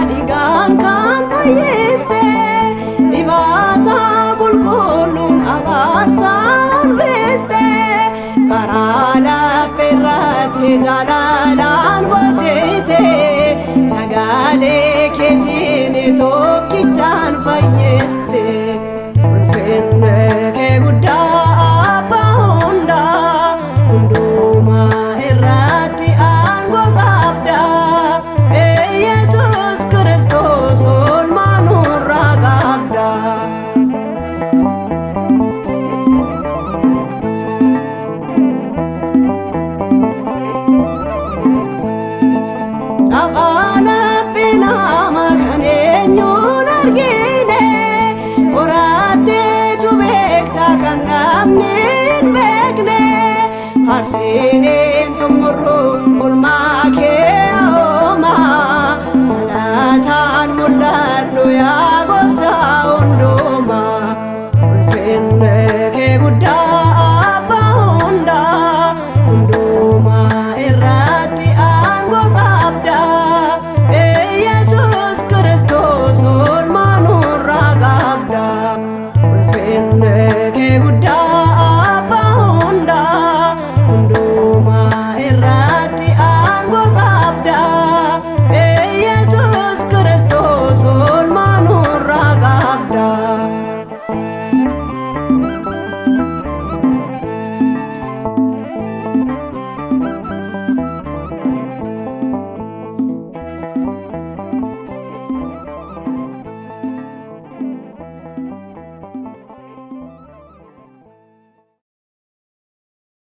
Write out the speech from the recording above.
dhiigaan kan fayyiste dibata qulqulluun abaarsaan beeste karaa laafirratti jaalalaan bojjete sagalee keetiin tokkichaan fayyiste ulfinni kee guddaa abbaa hundaa hundumaa irratti aangoo qabda Yesus Kristos oolmaa nurraa qabda. Taphaala nama kan eenyuun argine horaatee beekta kan namni hin beekne harsiineen tumurru oolmaa kee ooma malaataan mul'adhu yaa